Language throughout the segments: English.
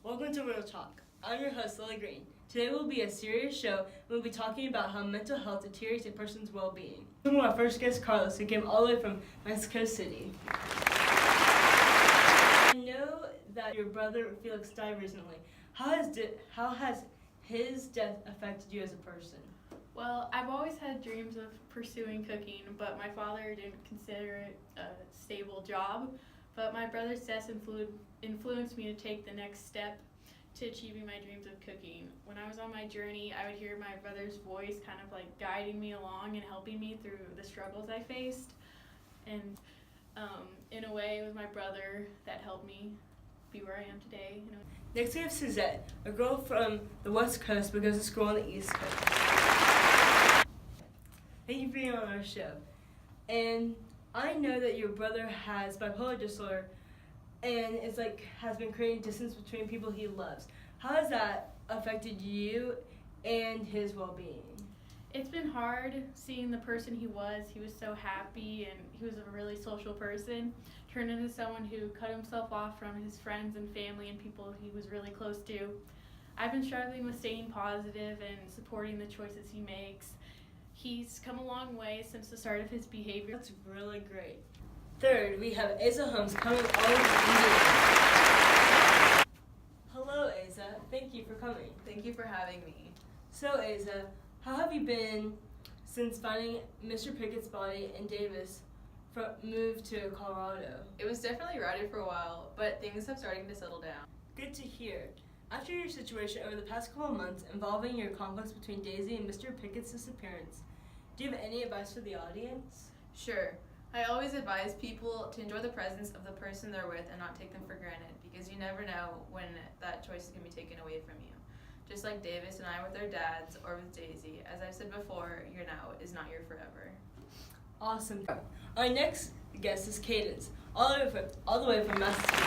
Welcome to Real Talk. I'm your host, Lily Green. Today will be a serious show and we'll be talking about how mental health deteriorates a person's well-being. Our first guest, Carlos, who came all the way from Mexico City. I know that your brother Felix died recently. How has his death affected you as a person? Well, I've always had dreams of pursuing cooking, but my father didn't consider it a stable job. But my brother's death influenced me to take the next step to achieving my dreams of cooking. When I was on my journey, I would hear my brother's voice kind of like guiding me along and helping me through the struggles I faced. And in a way, it was my brother that helped me be where I am today. Next we have Suzette, a girl from the West Coast but goes to school on the East Coast. Thank you for being on our show. And I know that your brother has bipolar disorder and has been creating distance between people he loves. How has that affected you and his well-being? It's been hard seeing the person he was. He was so happy and he was a really social person, turned into someone who cut himself off from his friends and family and people he was really close to. I've been struggling with staying positive and supporting the choices he makes. He's come a long way since the start of his behavior. That's really great. Third, we have Asa Holmes coming all the way from Indiana. Hello, Asa. Thank you for coming. Thank you for having me. So, Asa, how have you been since finding Mr. Pickett's body in Davis moved to Colorado? It was definitely rowdy for a while, but things have starting to settle down. Good to hear. After your situation over the past couple of months involving your conflicts between Daisy and Mr. Pickett's disappearance, do you have any advice for the audience? Sure. I always advise people to enjoy the presence of the person they're with and not take them for granted, because you never know when that choice is going to be taken away from you. Just like Davis and I with our dads, or with Daisy, as I've said before, your now is not your forever. Awesome. Our next guest is Cadence, all the way from Massachusetts.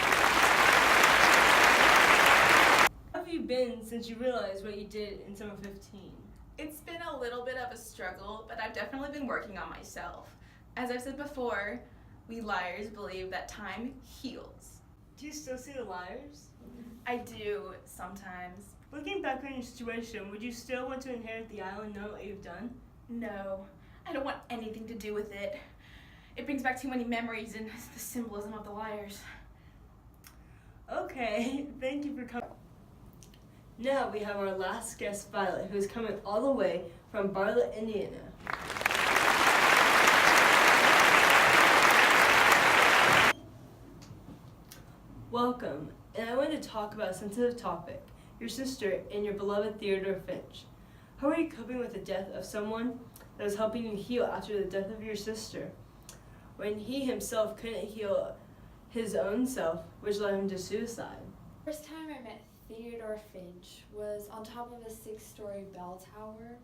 How have you been since you realized what you did in summer 15? It's been a little bit of a struggle, but I've definitely been working on myself. As I've said before, we liars believe that time heals. Do you still see the liars? I do, sometimes. Looking back on your situation, would you still want to inherit the island knowing what you've done? No, I don't want anything to do with it. It brings back too many memories and the symbolism of the liars. Okay, thank you for coming. Now we have our last guest, Violet, who is coming all the way from Bartlett, Indiana. Welcome, and I want to talk about a sensitive topic, your sister and your beloved Theodore Finch. How are you coping with the death of someone that was helping you heal after the death of your sister, when he himself couldn't heal his own self, which led him to suicide? First time I met Theodore Finch was on top of a 6-story bell tower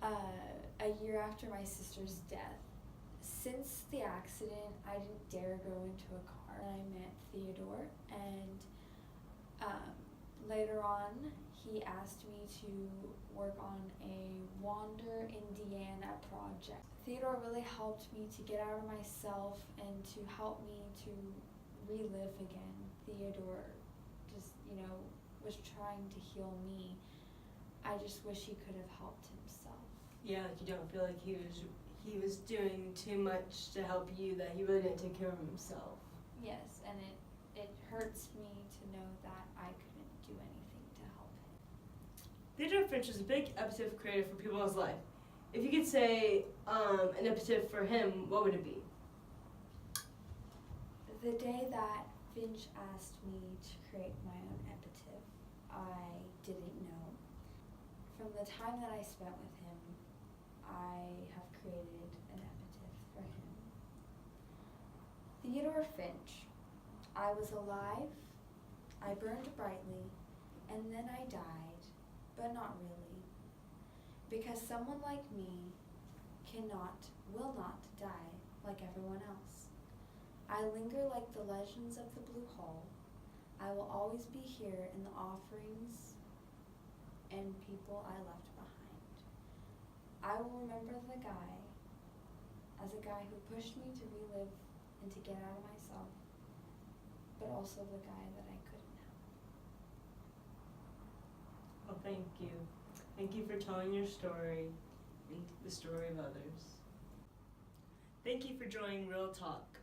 a year after my sister's death. Since the accident, I didn't dare go into a car. I met Theodore, and later on, he asked me to work on a Wander, Indiana project. Theodore really helped me to get out of myself and to help me to relive again. Theodore just, was trying to heal me. I just wish he could have helped himself. Yeah, like you don't feel like he was doing too much to help you, that he really didn't take care of himself. Yes, and it hurts me to know that I couldn't do anything to help him. Theodore Finch was a big epitaph created for people in his life. If you could say an epitaph for him, what would it be? The day that Finch asked me to create my own epitaph, I didn't know. From the time that I spent with him, I have created an epitaph for him. Theodore Finch. I was alive, I burned brightly, and then I died, but not really. Because someone like me will not die like everyone else. I linger like the legends of the Blue Hole. I will always be here in the offerings and people I left behind. I will remember the guy as a guy who pushed me to relive and to get out of myself, but also the guy that I couldn't help. thank you. Thank you for telling your story and the story of others. Thank you for joining Real Talk.